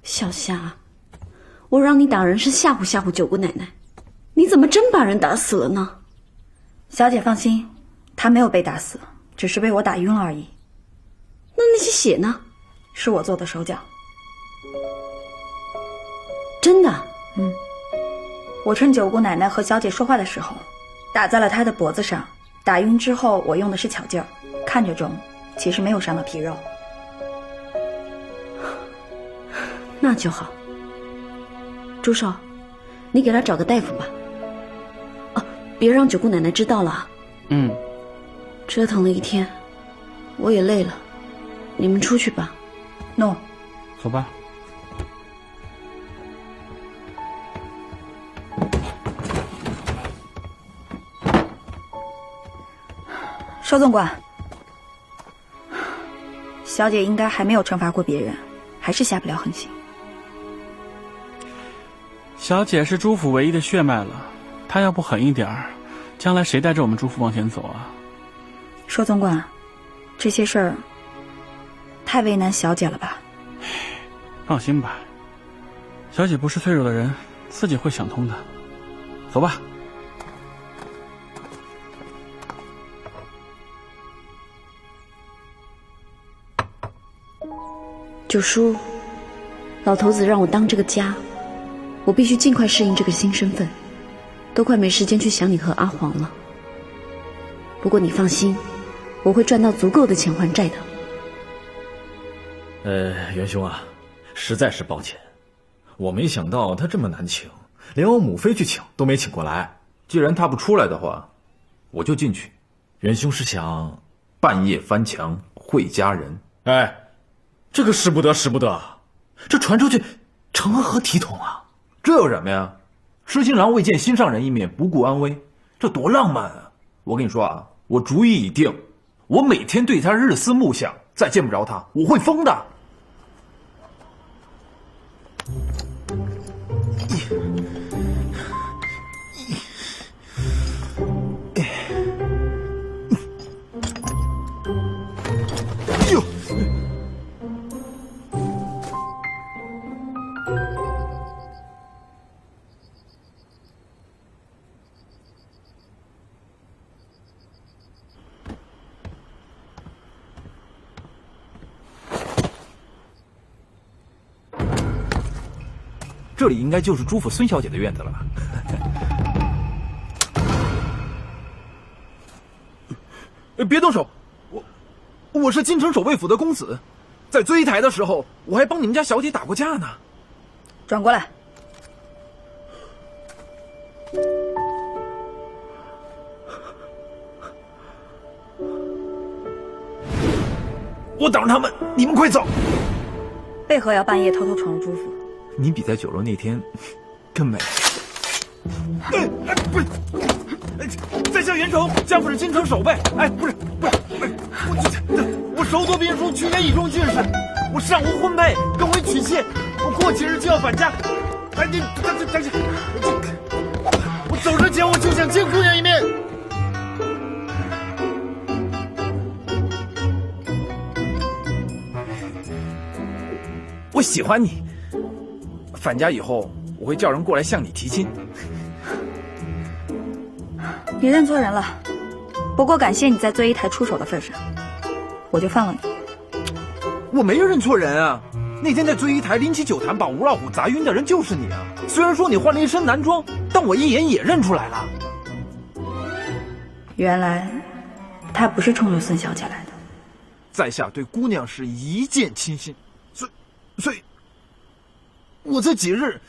小夏，我让你打人是吓唬吓唬九姑奶奶，你怎么真把人打死了呢？小姐放心，他没有被打死，只是被我打晕了而已。那些血呢？是我做的手脚。真的？我趁九姑奶奶和小姐说话的时候，打在了她的脖子上。打晕之后，我用的是巧劲儿，看着重，其实没有伤到皮肉。那就好。朱少，你给他找个大夫吧。啊，别让九姑奶奶知道了啊。折腾了一天，我也累了，你们出去吧。诺，走吧。邵总管，小姐应该还没有惩罚过别人，还是下不了狠心。小姐是朱府唯一的血脉了，她要不狠一点儿，将来谁带着我们朱府往前走啊？邵总管，这些事儿太为难小姐了吧？放心吧，小姐不是脆弱的人，自己会想通的。走吧。九叔，老头子让我当这个家，我必须尽快适应这个新身份，都快没时间去想你和阿黄了。不过你放心，我会赚到足够的钱还债的。元兄啊，实在是抱歉，我没想到他这么难请，连我母妃去请都没请过来。既然他不出来的话，我就进去。元兄是想半夜翻墙会佳人？哎，这个使不得，使不得，这传出去成何体统啊？这有什么呀？痴心郎未见心上人一面，不顾安危，这多浪漫啊！我跟你说啊，我主意已定，我每天对他日思暮想，再见不着他，我会疯的。这里应该就是朱府孙小姐的院子了吧？别动手，我是京城守卫府的公子，在追台的时候，我还帮你们家小姐打过架呢。转过来。我挡着他们，你们快走！为何要半夜偷偷闯入朱府？你比在酒楼那天更美。不是，在下袁崇，家父是京城守备。不是，我手夺兵书，去年已中进士，我尚无婚配，更为娶妾，我过几日就要返家。我走之前我就想见姑娘一面。我喜欢你。返家以后，我会叫人过来向你提亲。你认错人了，不过感谢你在醉一台出手的份上，我就放了你。我没认错人啊！那天在醉一台拎起酒坛把吴老虎砸晕的人就是你啊！虽然说你换了一身男装，但我一眼也认出来了。原来他不是冲着孙小姐来的。在下对姑娘是一见倾心，所以我这几日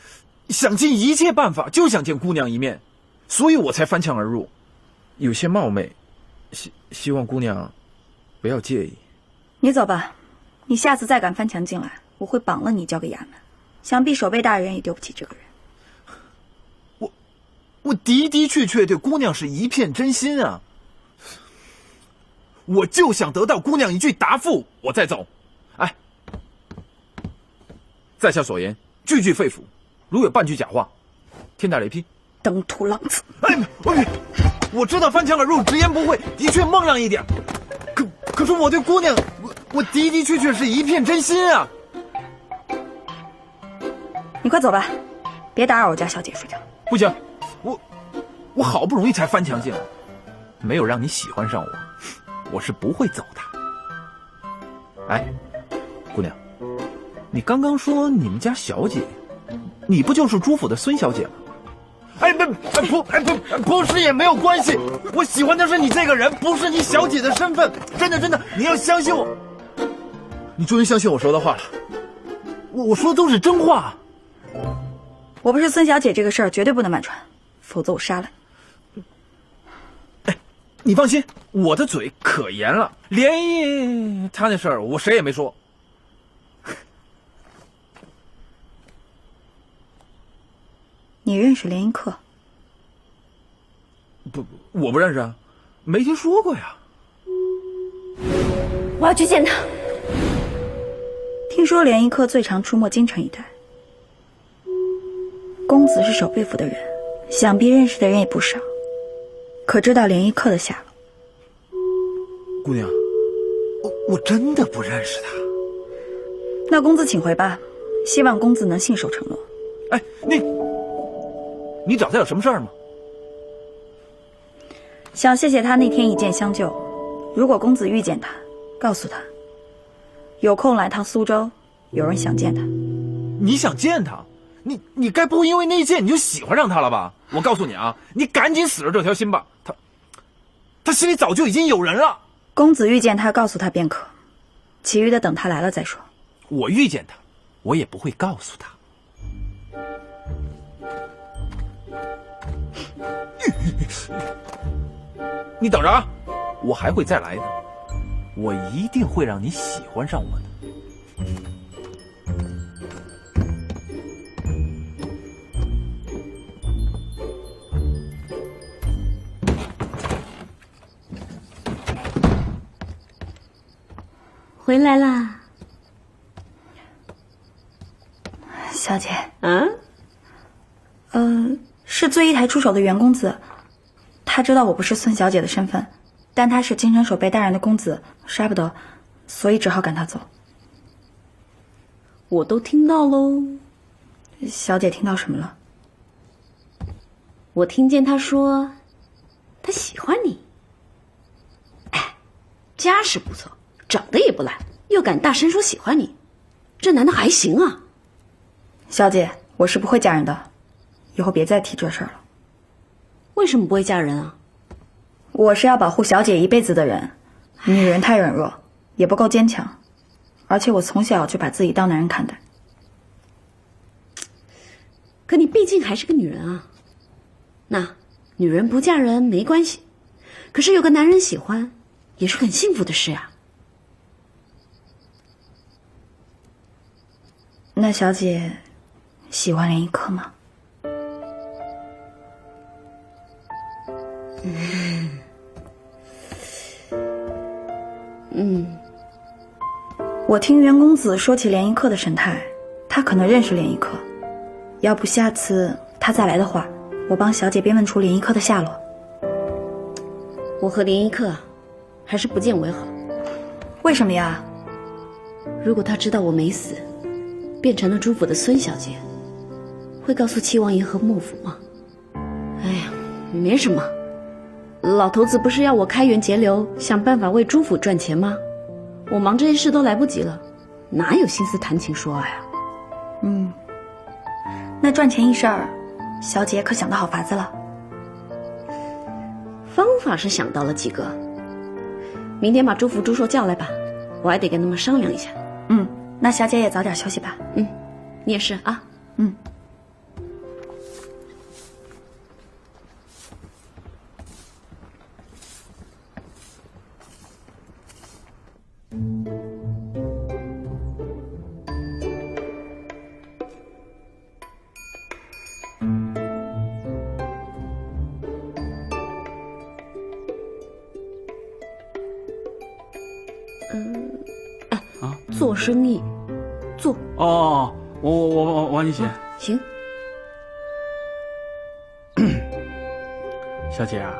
想尽一切办法，就想见姑娘一面，所以我才翻墙而入，有些冒昧，希望姑娘不要介意。你走吧，你下次再敢翻墙进来，我会绑了你交给衙门。想必守备大人也丢不起这个人。我的确对姑娘是一片真心啊，我就想得到姑娘一句答复，我再走。在下所言句句肺腑，如有半句假话，天打雷劈。登徒浪子！我知道翻墙而入，直言不讳，的确孟浪一点。可是我对姑娘，我的确是一片真心啊。快走吧，别打扰我家小姐睡觉。不行，我好不容易才翻墙进来，没有让你喜欢上我，我是不会走的。哎，姑娘，你刚刚说你们家小姐，你不就是朱府的孙小姐吗？不是也没有关系，我喜欢的是你这个人，不是你小姐的身份。真的，你要相信我。你终于相信我说的话了，我说的都是真话。我不是孙小姐这个事儿绝对不能瞒传，否则我杀了你。哎，你放心，我的嘴可严了，连毅他那事儿我谁也没说。你认识连一克？不，我不认识啊，没听说过呀。我要去见他。听说连一克最常出没京城一带，公子是守备府的人，想必认识的人也不少，可知道连一克的下落？姑娘，我真的不认识他。那公子请回吧，希望公子能信守承诺。哎，你找他有什么事儿吗？想谢谢他那天一剑相救，如果公子遇见他，告诉他有空来趟苏州，有人想见他。你想见他？你该不会因为那一剑你就喜欢上他了吧？我告诉你啊，你赶紧死了这条心吧，他心里早就已经有人了。公子遇见他，告诉他便可，其余的等他来了再说。我遇见他，我也不会告诉他。你等着啊，我还会再来的，我一定会让你喜欢上我的。回来啦，小姐。啊？是最一台出手的袁公子，他知道我不是孙小姐的身份，但他是京城守备大人的公子，杀不得，所以只好赶他走。我都听到喽。小姐听到什么了？我听见他说他喜欢你。哎，家世不错，长得也不赖，又敢大声说喜欢你，这男的还行啊。小姐，我是不会嫁人的，以后别再提这事儿了。为什么不会嫁人啊？我是要保护小姐一辈子的人，女人太软弱，也不够坚强，而且我从小就把自己当男人看待。可你毕竟还是个女人啊。那女人不嫁人没关系，可是有个男人喜欢，也是很幸福的事呀。那小姐喜欢连一克吗？我听袁公子说起连一克的神态，他可能认识连一克。要不下次他再来的话，我帮小姐便问出连一克的下落。我和连一克还是不见为好。为什么呀？如果他知道我没死，变成了朱府的孙小姐，会告诉齐王爷和幕府吗？哎呀，没什么，老头子不是要我开源节流，想办法为朱府赚钱吗？我忙这些事都来不及了，哪有心思谈情说爱啊？那赚钱一事儿，小姐可想到好法子了？方法是想到了几个，明天把朱福朱硕叫来吧，我还得跟他们商量一下。那小姐也早点休息吧。你也是啊。做生意，做。哦，我帮你写。行。小姐啊，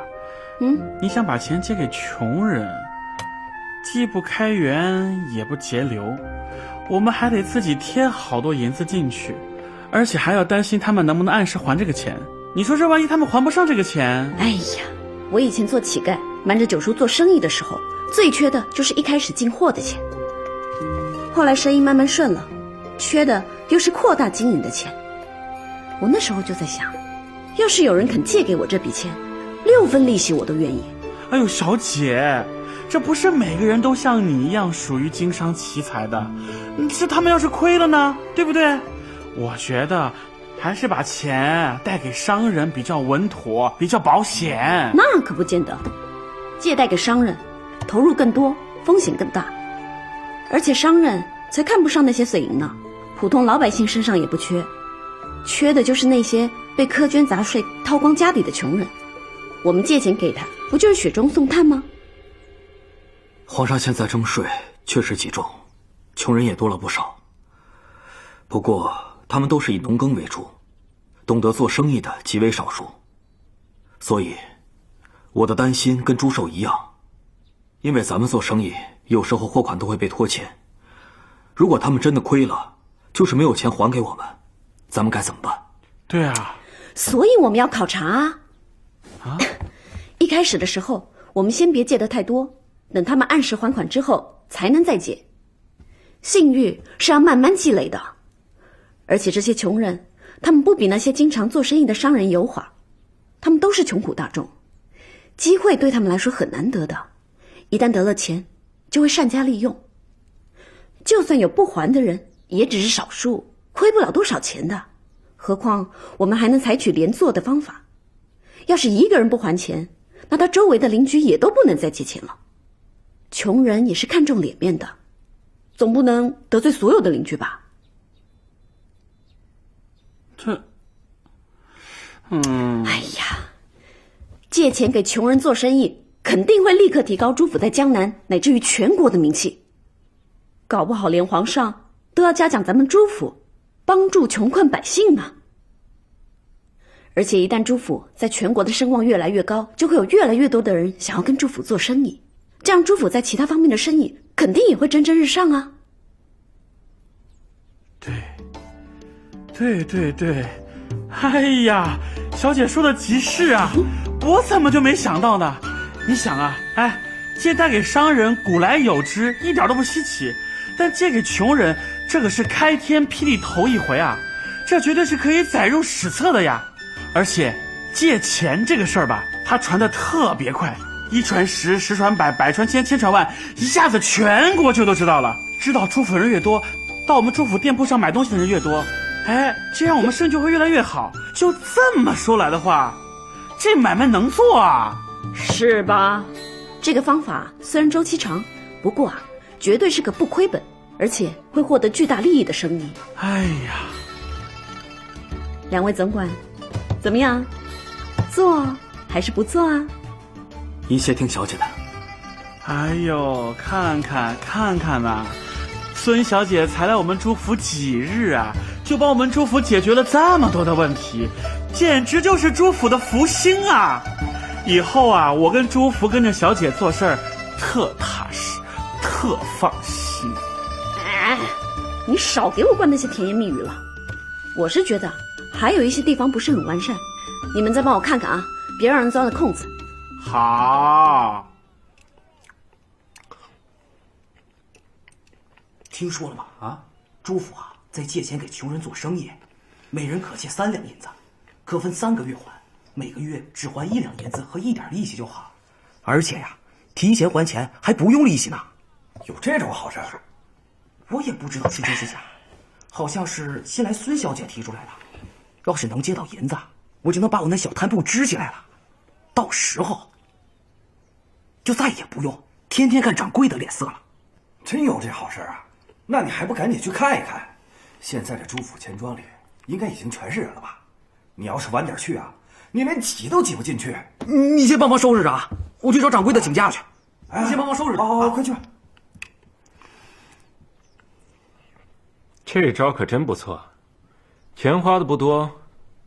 你想把钱借给穷人，既不开源也不节流，我们还得自己添好多银子进去，而且还要担心他们能不能按时还这个钱。你说这万一他们还不上这个钱？哎呀，我以前做乞丐瞒着九叔做生意的时候，最缺的就是一开始进货的钱。后来生意慢慢顺了，缺的又是扩大经营的钱。我那时候就在想，要是有人肯借给我这笔钱，6分利息我都愿意。哎呦，小姐，这不是每个人都像你一样属于经商奇才的，这他们要是亏了呢，对不对？我觉得还是把钱贷给商人比较稳妥，比较保险。那可不见得，借贷给商人，投入更多，风险更大，而且商人才看不上那些碎银呢，普通老百姓身上也不缺，缺的就是那些被苛捐杂税掏光家底的穷人。我们借钱给他，不就是雪中送炭吗？皇上现在征税确实集中，穷人也多了不少。不过他们都是以农耕为主，懂得做生意的极为少数。所以我的担心跟朱寿一样，因为咱们做生意有时候货款都会被拖欠，如果他们真的亏了，就是没有钱还给我们，咱们该怎么办？对啊，所以我们要考察啊。一开始的时候我们先别借得太多，等他们按时还款之后才能再借。信誉是要慢慢积累的，而且这些穷人他们不比那些经常做生意的商人油滑，他们都是穷苦大众，机会对他们来说很难得的，一旦得了钱就会善加利用。就算有不还的人，也只是少数，亏不了多少钱的。何况我们还能采取连坐的方法，要是一个人不还钱，那他周围的邻居也都不能再借钱了。穷人也是看重脸面的，总不能得罪所有的邻居吧？哎呀，借钱给穷人做生意，肯定会立刻提高朱府在江南乃至于全国的名气，搞不好连皇上都要嘉奖咱们朱府帮助穷困百姓呢。而且一旦朱府在全国的声望越来越高，就会有越来越多的人想要跟朱府做生意，这样朱府在其他方面的生意肯定也会蒸蒸日上啊。对，哎呀，小姐说的极是啊，我怎么就没想到呢？你想啊，借贷给商人古来有之，一点都不稀奇，但借给穷人，这可是开天辟地头一回啊，这绝对是可以载入史册的呀。而且借钱这个事儿吧，它传得特别快，1传10，10传100，100传1000，1000传万，一下子全国就都知道了。知道朱府人越多，到我们朱府店铺上买东西的人越多，这样我们生意就会越来越好。就这么说来的话，这买卖能做啊，是吧？这个方法虽然周期长，不过绝对是个不亏本，而且会获得巨大利益的生意。哎呀，两位总管，怎么样？做还是不做啊？一切听小姐的。哎呦，看看呐，孙小姐才来我们朱府几日啊，就帮我们朱府解决了这么多的问题，简直就是朱府的福星啊！以后啊，我跟朱福跟着小姐做事儿，特踏实，特放心。你少给我灌那些甜言蜜语了。我是觉得还有一些地方不是很完善，你们再帮我看看啊，别让人钻了空子。好。听说了吗？朱府在借钱给穷人做生意，每人可借3两银子，可分3个月还，每个月只还1两银子和1点利息就好。而且提前还钱还不用利息呢。有这种好事？我也不知道是真是假，好像是新来孙小姐提出来的。要是能借到银子，我就能把我那小摊铺支起来了，到时候就再也不用天天看掌柜的脸色了。真有这好事啊？那你还不赶紧去看一看？现在这朱府钱庄里应该已经全是人了吧？你要是晚点去你连挤都挤不进去。你先帮忙收拾着，我去找掌柜的请假去。你先帮忙收拾着。快去。这招可真不错，钱花的不多，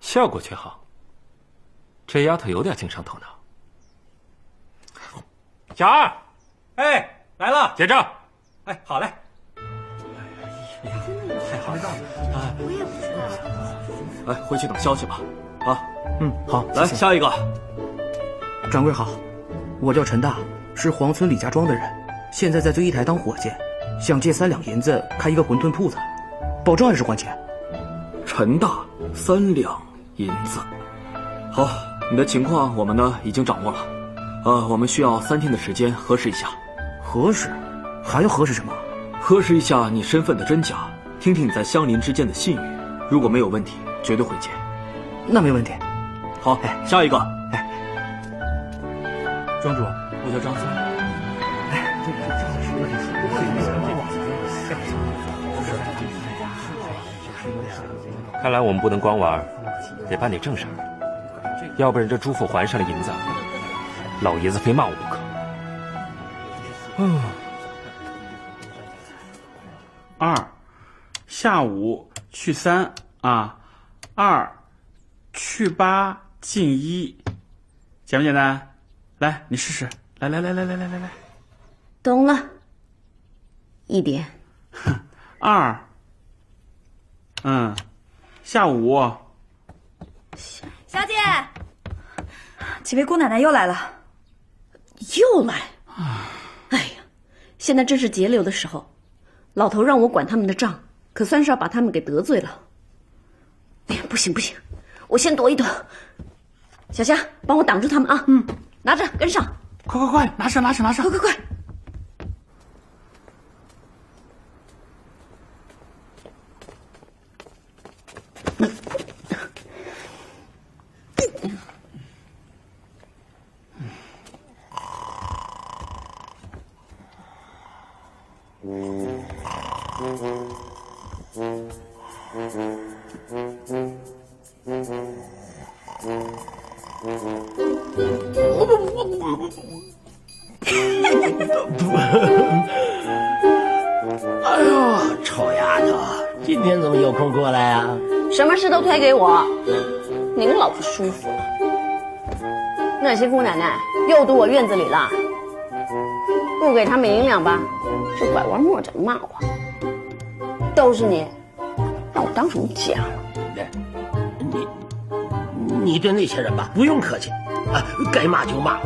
效果却好。这丫头有点经商头脑。小二，来了，结账。好嘞。好。我也不知道。哎，回去等消息吧。啊，好。来下一个。掌柜好，我叫陈大，是黄村李家庄的人，现在在最一台当伙计，想借3两银子开一个馄饨铺子，保证按时还钱。陈大，3两银子。好，你的情况我们呢已经掌握了。我们需要3天的时间核实一下。核实？还要核实什么？核实一下你身份的真假，听听你在乡邻之间的信誉。如果没有问题，绝对会结。那没问题。好，下一个。庄主，我叫张三。看来我们不能光玩，得办点正事儿，要不然这朱府还上了银子，老爷子非骂我不可。2下午去3啊，2去8进1，简不简单？来，你试试。来，懂了。1点。2，下午。小姐，几位姑奶奶又来了。又来？哎呀，现在正是节流的时候，老头让我管他们的账，可算是要把他们给得罪了。哎呀，不行，我先躲一躲。小霞，帮我挡住他们啊！拿着，跟上。快，拿上！快！哎呦，臭丫头，今天怎么有空过来啊？什么事都推给我，您老子舒服了。那些姑奶奶又堵我院子里了，不给他们银两吧，就拐弯抹角的骂我。都是你，让我当什么家了？你对那些人吧，不用客气，该骂就骂，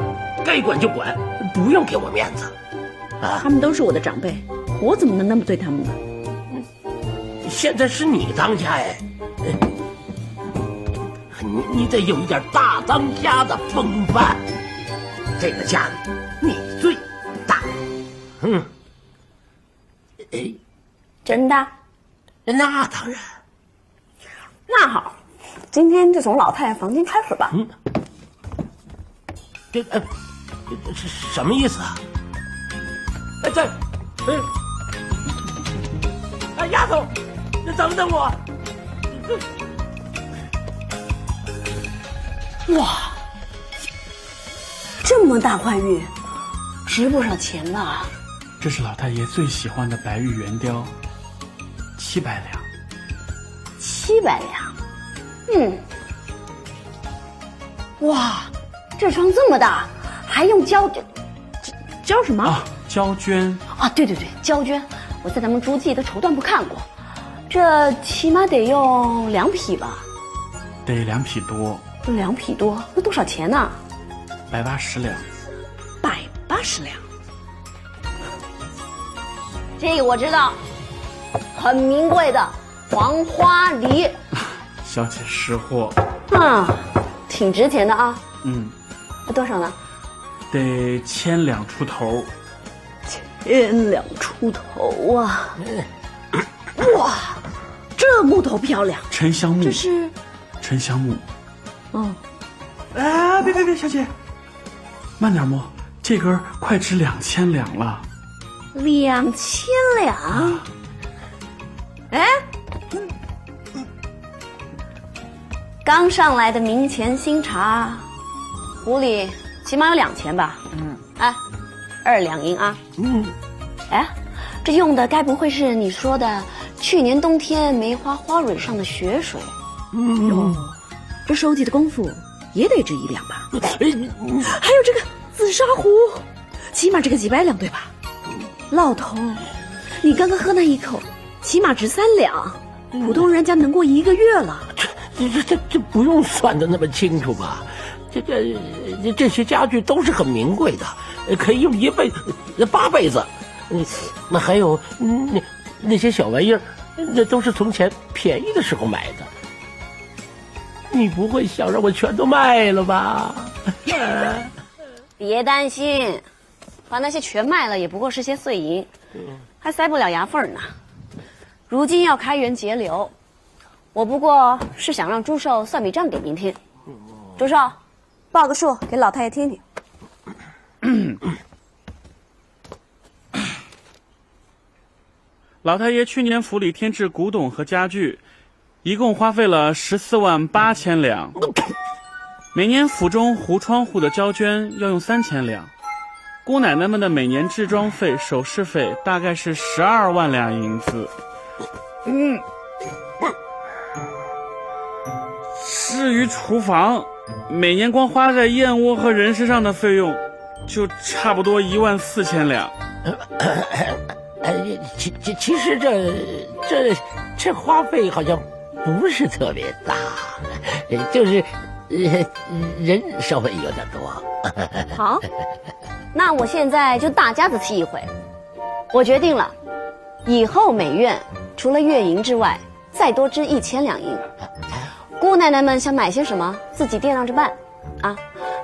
该管就管，不用给我面子。他们都是我的长辈，我怎么能那么对他们呢？现在是你当家哎，你得有一点大当家的风范。这个家你最大。真的？那当然。那好，今天就从老太太房间开始吧。这什么意思啊？丫头，你等等我。哇，这么大块玉，值不少钱吧？这是老太爷最喜欢的白玉圆雕，700两。700两？哇，这窗这么大，还用胶什么？胶圈啊，对，胶圈，我在咱们诸暨的绸缎铺看过，这起码得用2匹吧？得2匹多。2匹多，那多少钱呢？180两。180两，这个我知道，很名贵的黄花梨。小姐识货。挺值钱的啊。多少呢？得1000两出头。1000两出头啊！哇，这木头漂亮。沉香木。这是沉香木。别，小姐，慢点摸，这根快值2000两了。2000两？刚上来的明前新茶，壶里起码有2000吧？2两银啊。这用的该不会是你说的去年冬天梅花花蕊上的雪水？这收集的功夫也得值1两吧？还有这个紫砂壶，起码值个几百两对吧？老头，你刚刚喝那一口，起码值3两。普通人家能过1个月了。这不用算得那么清楚吧？这些家具都是很名贵的，可以用1辈子、8辈子。那还有那些小玩意儿，那都是从前便宜的时候买的。你不会想让我全都卖了吧？别担心，把那些全卖了也不过是些碎银，还塞不了牙缝呢。如今要开源节流，我不过是想让朱寿算笔账给您听。朱寿，报个数给老太爷听听。老太爷去年府里添置古董和家具，一共花费了14万8千两。每年府中糊窗户的胶捐要用3000两，姑奶奶们的每年置装费、首饰费大概是12万两银子。至于厨房，每年光花在燕窝和人参上的费用，就差不多1万4千两。其实这花费好像不是特别大，就是人稍微有点多。好，那我现在就大家子提一回，我决定了，以后每院除了月银之外，再多支1000两银。姑奶奶们想买些什么，自己掂量着办，啊，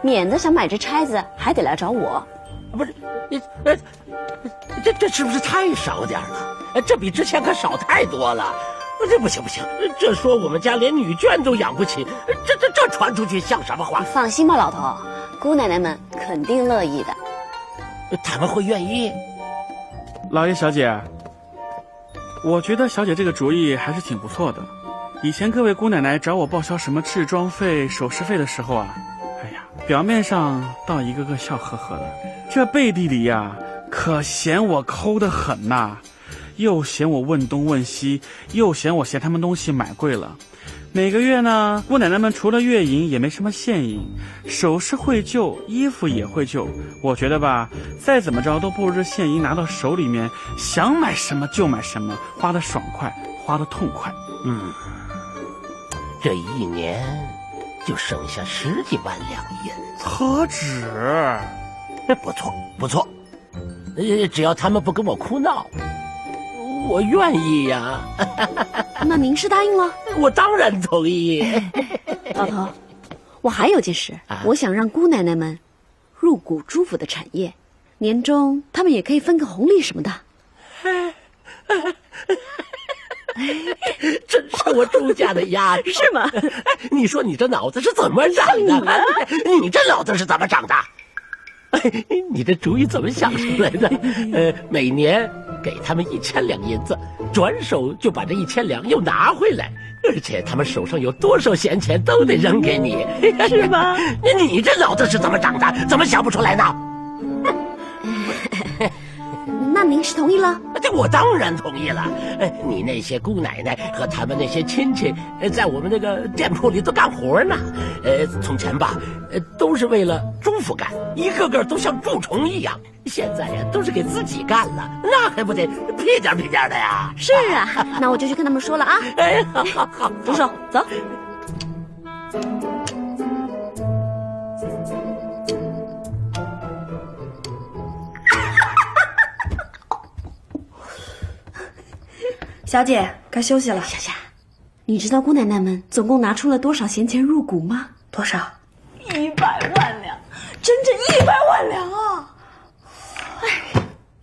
免得想买只钗子还得来找我。不是，这是不是太少点了？这比之前可少太多了。这不行，这说我们家连女眷都养不起，这传出去像什么话？放心吧，老头，姑奶奶们肯定乐意的。他们会愿意？老爷小姐，我觉得小姐这个主意还是挺不错的。以前各位姑奶奶找我报销什么置装费、首饰费的时候啊，哎呀，表面上倒一个个笑呵呵的，这背地里呀，可嫌我抠得很呐，又嫌我问东问西，又嫌我嫌他们东西买贵了。每个月呢，姑奶奶们除了月银也没什么现银，首饰会旧，衣服也会旧。我觉得吧，再怎么着都不如这现银拿到手里面，想买什么就买什么，花得爽快，花得痛快。这1年就剩下10几万两银子，何止？不错，只要他们不跟我哭闹，我愿意呀。那您是答应了？我当然同意。老头，我还有件事，我想让姑奶奶们入股朱府的产业，年终他们也可以分个红利什么的。真是我朱家的丫头，是吗？你说你这脑子是怎么长的？你这脑子是怎么长的？你这主意怎么想出来的？每年给他们1000两银子，转手就把这1000两又拿回来，而且他们手上有多少闲钱都得扔给你，是吗？你这脑子是怎么长的？怎么想不出来呢？那您是同意了？这我当然同意了。你那些姑奶奶和他们那些亲戚，在我们那个店铺里都干活呢。从前吧，都是为了朱府干，一个个都像蛀虫一样。现在呀，都是给自己干了，那还不得屁颠屁颠的呀？是啊，那我就去跟他们说了啊。好，朱寿，走。小姐，该休息了。夏夏，你知道姑奶奶们总共拿出了多少闲钱入股吗？多少？100万两，整整100万两啊！哎，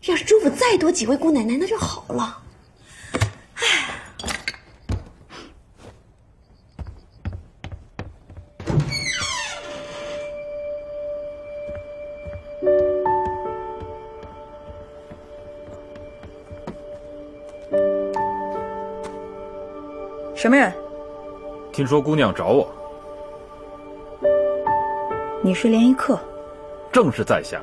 要是朱府再多几位姑奶奶，那就好了。什么人？听说姑娘找我。你是联谊客？正是在下。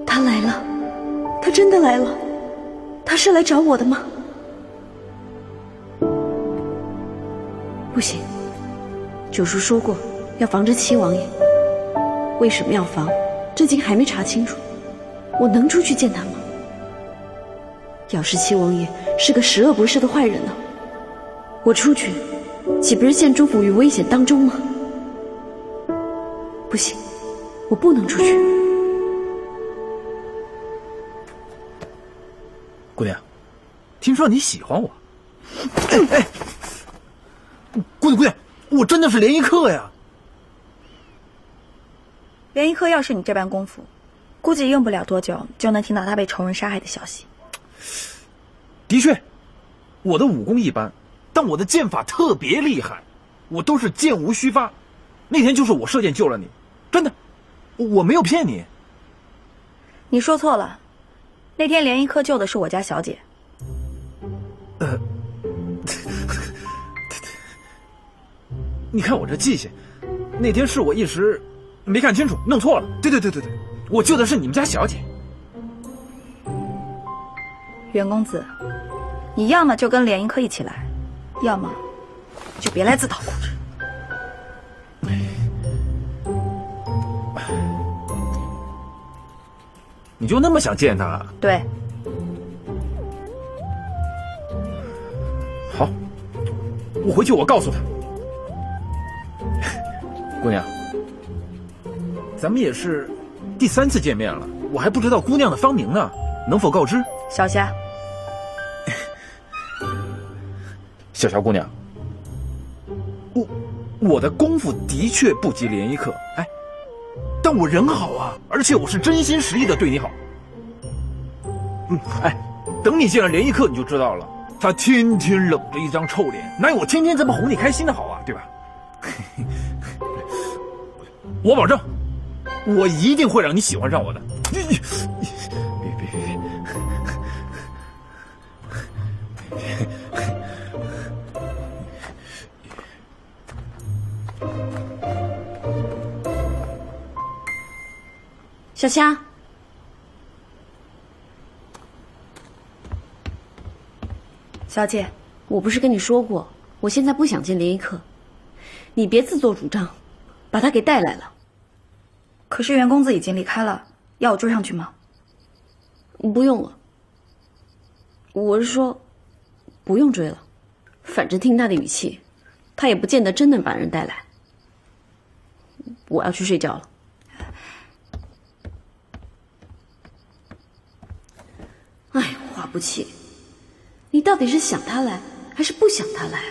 他来了，他真的来了，他是来找我的吗？不行，九叔说过要防着七王爷。为什么要防？至今还没查清楚。我能出去见他吗？要是齐王爷是个十恶不赦的坏人呢？我出去，岂不是陷朱府于危险当中吗？不行，我不能出去。姑娘，听说你喜欢我。姑娘，我真的是联谊客呀。联谊客要是你这般功夫，估计用不了多久就能听到他被仇人杀害的消息。的确，我的武功一般，但我的剑法特别厉害，我都是箭无虚发。那天就是我射箭救了你，真的，我没有骗你。你说错了，那天联谊客救的是我家小姐。你看我这记性，那天是我一时没看清楚，弄错了。对，我救的是你们家小姐。袁公子，你要么就跟联谊客一起来，要么就别来自讨苦吃。你就那么想见他？对。好，我回去我告诉他。姑娘，咱们也是第3次见面了，我还不知道姑娘的芳名呢，能否告知？小霞。小姑娘，我的功夫的确不及联谊客，但我人好啊，而且我是真心实意的对你好。等你见了联谊客你就知道了，他天天冷着一张臭脸，哪有我天天这么哄你开心的好啊，对吧？我保证，我一定会让你喜欢上我的。别！小虾，小姐，我不是跟你说过，我现在不想见联谊客，你别自作主张，把他给带来了。可是袁公子已经离开了，要我追上去吗？不用了。我是说，不用追了，反正听他的语气，他也不见得真能把人带来。我要去睡觉了。哎，花不起，你到底是想他来，还是不想他来啊？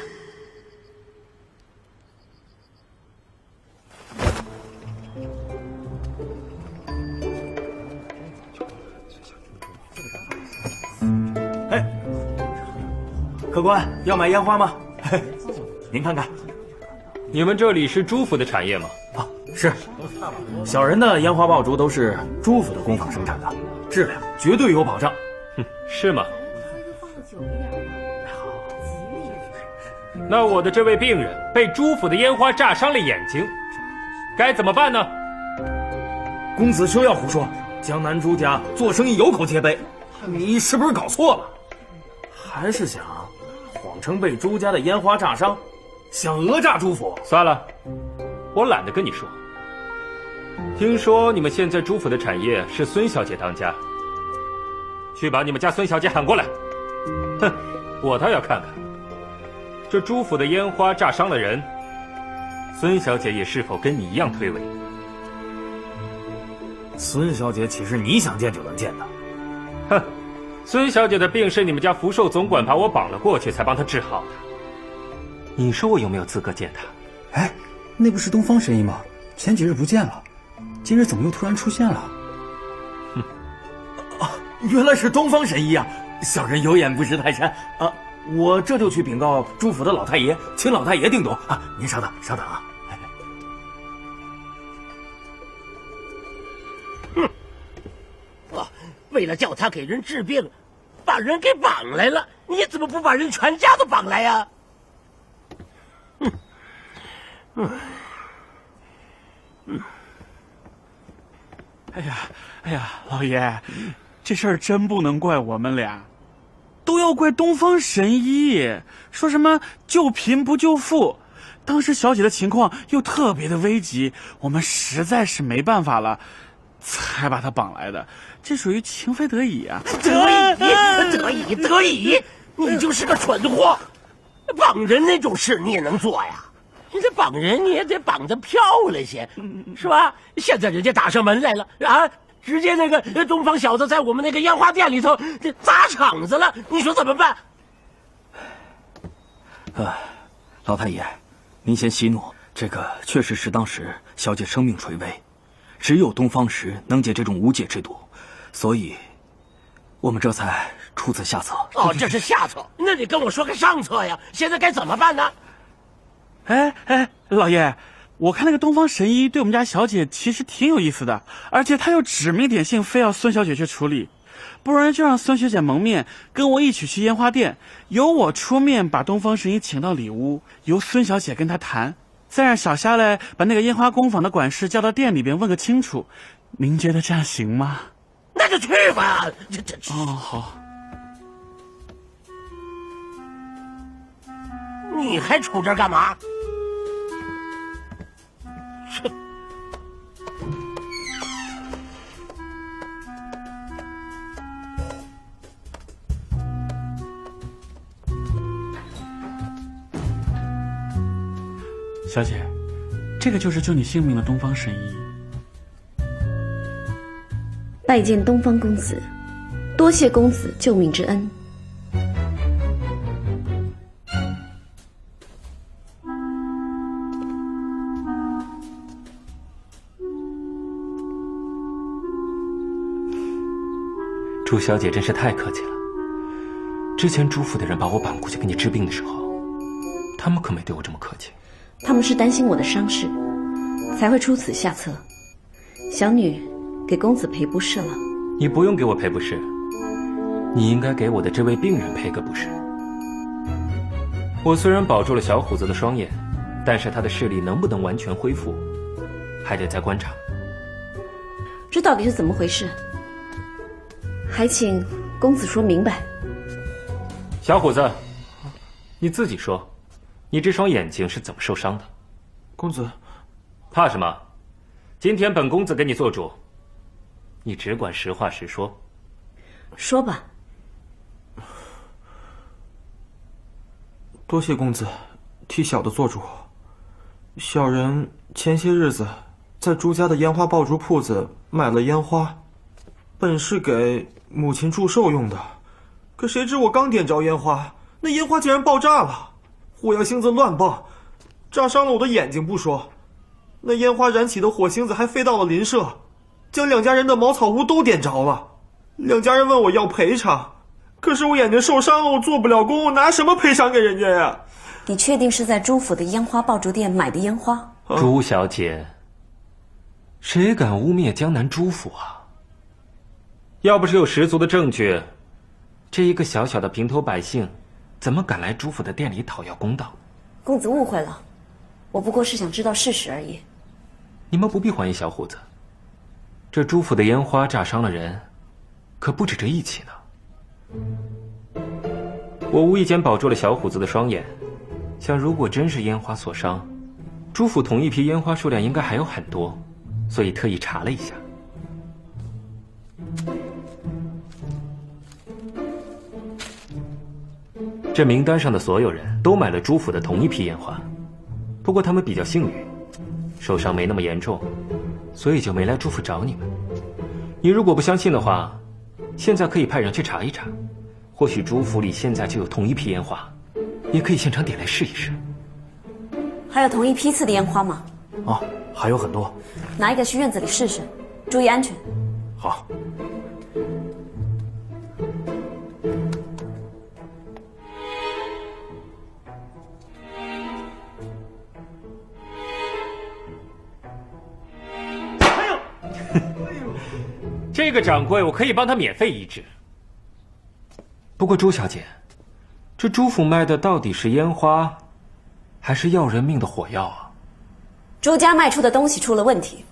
客官要买烟花吗？您看看，你们这里是朱府的产业吗？是。小人的烟花爆竹都是朱府的工坊生产的，质量绝对有保障。是吗？那我的这位病人被朱府的烟花炸伤了眼睛，该怎么办呢？公子休要胡说，江南朱家做生意有口皆碑，你是不是搞错了？还是想谎称被朱家的烟花炸伤，想讹诈朱府？算了，我懒得跟你说。听说你们现在朱府的产业是孙小姐当家，去把你们家孙小姐喊过来。哼，我倒要看看，这朱府的烟花炸伤了人，孙小姐也是否跟你一样推诿？孙小姐岂是你想见就能见的？哼，孙小姐的病是你们家福寿总管把我绑了过去才帮她治好的，你说我有没有资格见她？哎，那不是东方神医吗？前几日不见了，今日怎么又突然出现了？原来是东方神医啊！小人有眼不识泰山啊！我这就去禀告朱府的老太爷，请老太爷定夺啊！您稍等，稍等啊！为了叫他给人治病，把人给绑来了，你怎么不把人全家都绑来呀？哎呀，老爷，这事儿真不能怪我们俩，都要怪东方神医，说什么救贫不救富。当时小姐的情况又特别的危急，我们实在是没办法了，才把她绑来的，这属于情非得已啊！得已？得以，你就是个蠢货。绑人那种事你也能做呀？你这绑人你也得绑得漂亮些，是吧？现在人家打上门来了啊，直接那个东方小子在我们那个烟花店里头这砸场子了，你说怎么办？老太爷，您先息怒，这个确实是当时小姐生命垂危，只有东方石能解这种无解之毒，所以我们这才出此下策。哦，这是下策，那你跟我说个上策呀？现在该怎么办呢？哎，老爷，我看那个东方神医对我们家小姐其实挺有意思的，而且他又指名点姓非要孙小姐去处理，不然就让孙小姐蒙面跟我一起去烟花店，由我出面把东方神医请到里屋，由孙小姐跟他谈，再让小虾来把那个烟花工坊的管事叫到店里边问个清楚。您觉得这样行吗？那就去吧。哦，好。你还杵这儿干嘛？小姐，这个就是救你性命的东方神医。拜见东方公子，多谢公子救命之恩。朱小姐真是太客气了。之前朱府的人把我绑过去给你治病的时候，他们可没对我这么客气。他们是担心我的伤势，才会出此下策。小女给公子赔不是了。你不用给我赔不是，你应该给我的这位病人赔个不是。我虽然保住了小虎子的双眼，但是他的视力能不能完全恢复，还得再观察。这到底是怎么回事？还请公子说明白。小虎子，你自己说，你这双眼睛是怎么受伤的？公子，怕什么？今天本公子给你做主，你只管实话实说。说吧。多谢公子替小的做主。小人前些日子在朱家的烟花爆竹铺子买了烟花，本是给母亲祝寿用的，可谁知我刚点着烟花，那烟花竟然爆炸了，火药星子乱爆，炸伤了我的眼睛不说，那烟花燃起的火星子还飞到了邻舍，将两家人的茅草屋都点着了。两家人问我要赔偿，可是我眼睛受伤了，我做不了工，我拿什么赔偿给人家呀？你确定是在朱府的烟花爆竹店买的烟花？朱小姐，谁敢污蔑江南朱府啊？要不是有十足的证据，这一个小小的平头百姓怎么敢来朱府的店里讨要公道？公子误会了，我不过是想知道事实而已。你们不必怀疑小虎子，这朱府的烟花炸伤了人，可不止这一起呢。我无意间保住了小虎子的双眼，想如果真是烟花所伤，朱府同一批烟花数量应该还有很多，所以特意查了一下。这名单上的所有人都买了朱府的同一批烟花，不过他们比较幸运，受伤没那么严重，所以就没来朱府找你们。你如果不相信的话，现在可以派人去查一查，或许朱府里现在就有同一批烟花，也可以现场点来试一试。还有同一批次的烟花吗？啊，还有很多。拿一个去院子里试试，注意安全。好。这个掌柜我可以帮他免费医治。不过朱小姐，这朱府卖的到底是烟花，还是要人命的火药啊？朱家卖出的东西出了问题，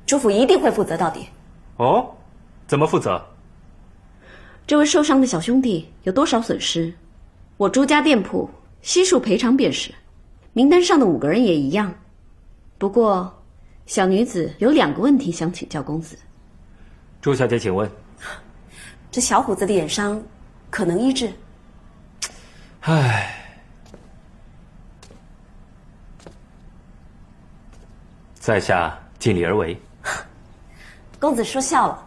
朱府一定会负责到底。哦，怎么负责？这位受伤的小兄弟有多少损失，我朱家店铺悉数赔偿便是。名单上的5个人也一样。不过，小女子有2个问题想请教公子。朱小姐，请问，这小虎子的眼伤可能医治。唉，在下尽力而为。公子说笑了，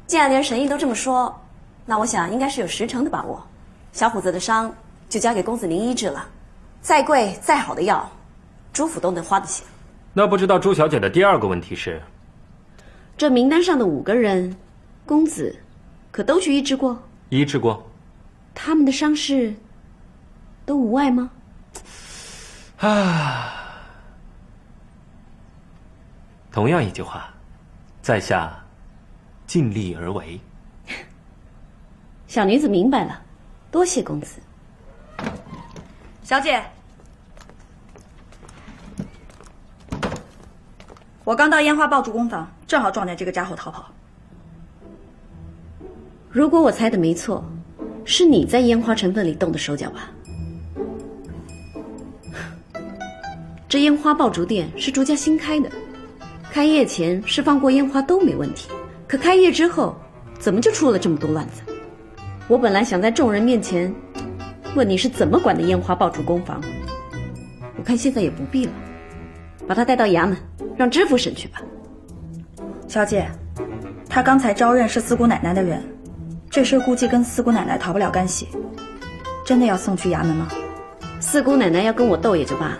既然连神医都这么说，那我想应该是有10成的把握。小虎子的伤就交给公子您医治了，再贵再好的药，朱府都能花得起。那不知道朱小姐的第二个问题是？这名单上的5个人，公子可都去医治过？医治过。他们的伤势都无碍吗？同样一句话，在下尽力而为。小女子明白了，多谢公子。小姐，我刚到烟花爆竹工坊，正好撞见这个家伙逃跑。如果我猜的没错，是你在烟花成分里动的手脚吧？这烟花爆竹店是朱家新开的，开业前释放过烟花都没问题，可开业之后，怎么就出了这么多乱子？我本来想在众人面前问你是怎么管的烟花爆竹工坊，我看现在也不必了，把他带到衙门，让知府审去吧。小姐，他刚才招认是四姑奶奶的人，这事估计跟四姑奶奶逃不了干系，真的要送去衙门吗？四姑奶奶要跟我斗也就罢了，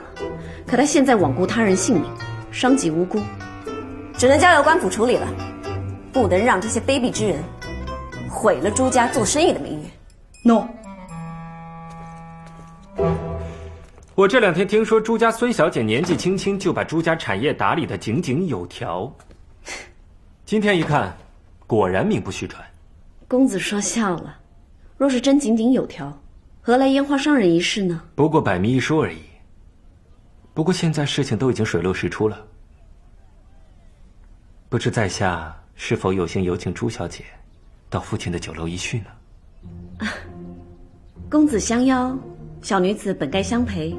可她现在罔顾他人性命，伤及无辜，只能交由官府处理了，不能让这些卑鄙之人毁了朱家做生意的名誉。No。我这2天听说朱家孙小姐年纪轻轻就把朱家产业打理得井井有条，今天一看，果然名不虚传。公子说笑了，若是真井井有条，何来烟花伤人一事呢？不过百密一疏而已。不过现在事情都已经水落石出了，不知在下是否有幸有请朱小姐到父亲的酒楼一叙呢？公子相邀，小女子本该相陪，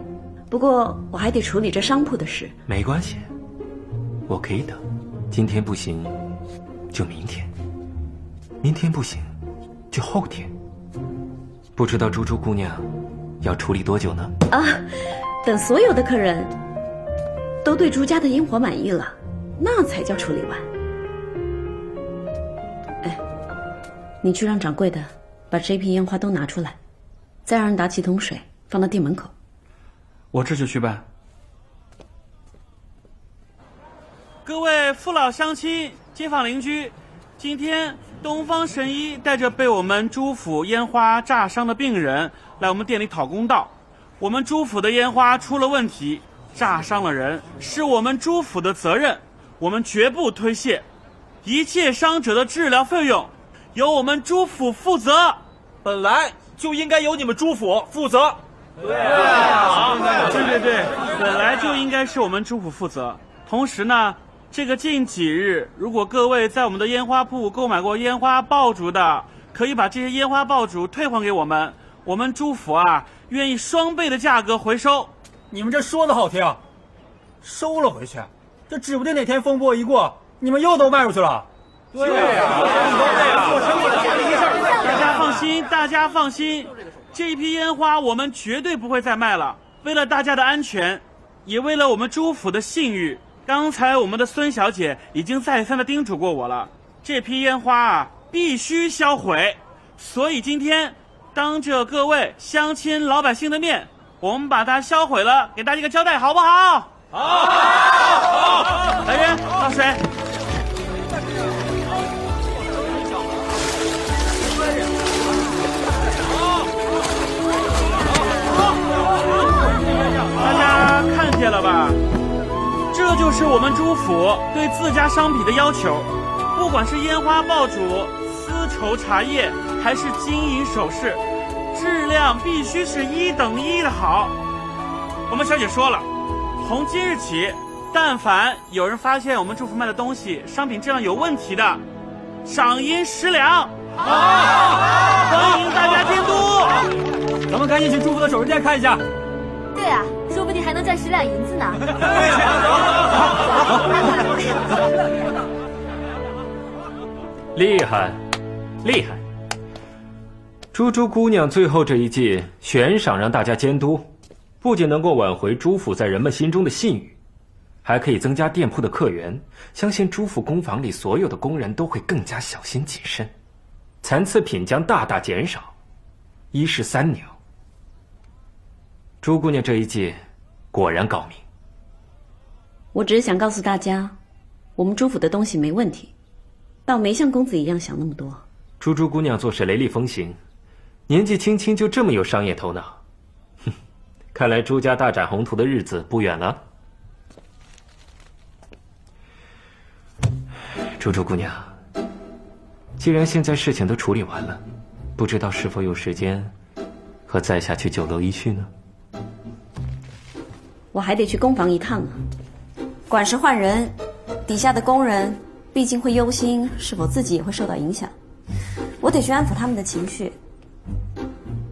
不过我还得处理这商铺的事。没关系，我可以等。今天不行，就明天；明天不行，就后天。不知道朱姑娘要处理多久呢？等所有的客人都对朱家的烟火满意了，那才叫处理完。你去让掌柜的把这批烟花都拿出来，再让人打几桶水放到店门口。我这就去办。各位父老乡亲、街坊邻居，今天东方神医带着被我们朱府烟花炸伤的病人来我们店里讨公道。我们朱府的烟花出了问题，炸伤了人，是我们朱府的责任，我们绝不推卸。一切伤者的治疗费用由我们朱府负责。本来就应该由你们朱府负责。对，本来就应该是我们朱府负责。同时呢，这个近几日，如果各位在我们的烟花铺购买过烟花爆竹的，可以把这些烟花爆竹退还给我们，我们朱府愿意双倍的价格回收。你们这说的好听，收了回去，这指不定哪天风波一过，你们又都卖出去了。对呀，大家放心，这一批烟花我们绝对不会再卖了。为了大家的安全，也为了我们朱府的信誉，刚才我们的孙小姐已经再三的叮嘱过我了，这批烟花必须销毁。所以今天当着各位乡亲老百姓的面，我们把它销毁了，给大家一个交代，好不好？好。来人，倒水。大家看见了吧？这就是我们朱府对自家商品的要求，不管是烟花爆竹、丝绸茶叶，还是金银首饰，质量必须是1等1的好。我们小姐说了，从今日起，但凡有人发现我们朱府卖的东西商品质量有问题的，赏银10两。好，欢迎大家监督。咱们赶紧去朱府的首饰店看一下。对啊，说不定还能赚10两银子呢。厉害，厉害！珠珠姑娘最后这一计悬赏让大家监督，不仅能够挽回朱府在人们心中的信誉，还可以增加店铺的客源。相信朱府工坊里所有的工人都会更加小心谨慎，残次品将大大减少，一石三鸟。朱姑娘这一计果然高明。我只是想告诉大家，我们朱府的东西没问题，倒没像公子一样想那么多。朱珠姑娘做事雷厉风行，年纪轻轻就这么有商业头脑，哼，看来朱家大展宏图的日子不远了。珠珠姑娘，既然现在事情都处理完了，不知道是否有时间和在下去酒楼一叙呢？我还得去工坊一趟呢。管事换人，底下的工人毕竟会忧心是否自己也会受到影响，我得去安抚他们的情绪，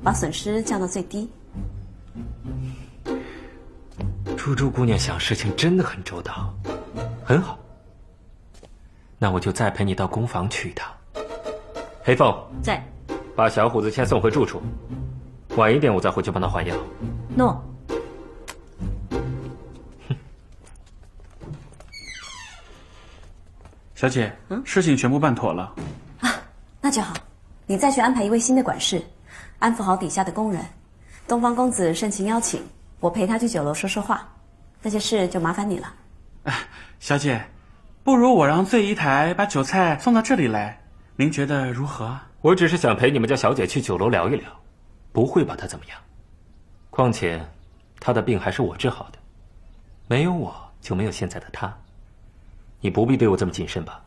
把损失降到最低。珠珠姑娘想事情真的很周到，很好。那我就再陪你到工坊去一趟。黑凤在，把小虎子先送回住处，晚一点我再回去帮他换药。诺。小姐，事情全部办妥了。啊，那就好。你再去安排一位新的管事，安抚好底下的工人。东方公子盛情邀请，我陪他去酒楼说说话，那些事就麻烦你了。小姐，不如我让醉姨台把酒菜送到这里来，您觉得如何？我只是想陪你们家小姐去酒楼聊一聊，不会把她怎么样。况且，她的病还是我治好的，没有我就没有现在的她。你不必对我这么谨慎吧？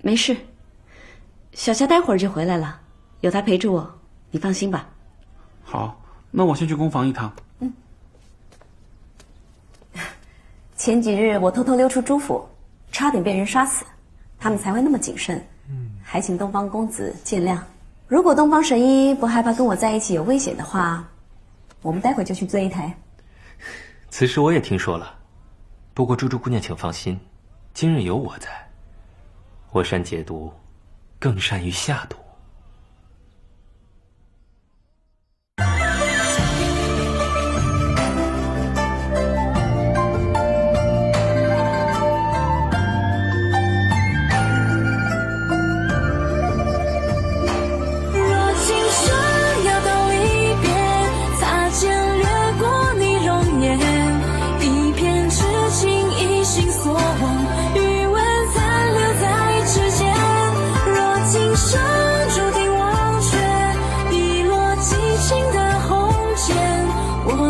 没事，小夏待会儿就回来了，有他陪着我，你放心吧。好，那我先去工坊一趟。前几日我偷偷溜出朱府，差点被人杀死，他们才会那么谨慎。还请东方公子见谅。如果东方神医不害怕跟我在一起有危险的话，我们待会就去醉一台。此事我也听说了。不过珠珠姑娘请放心，今日有我在，我善解毒，更善于下毒。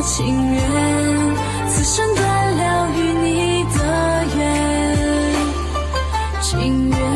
情愿此生断了与你的缘，情愿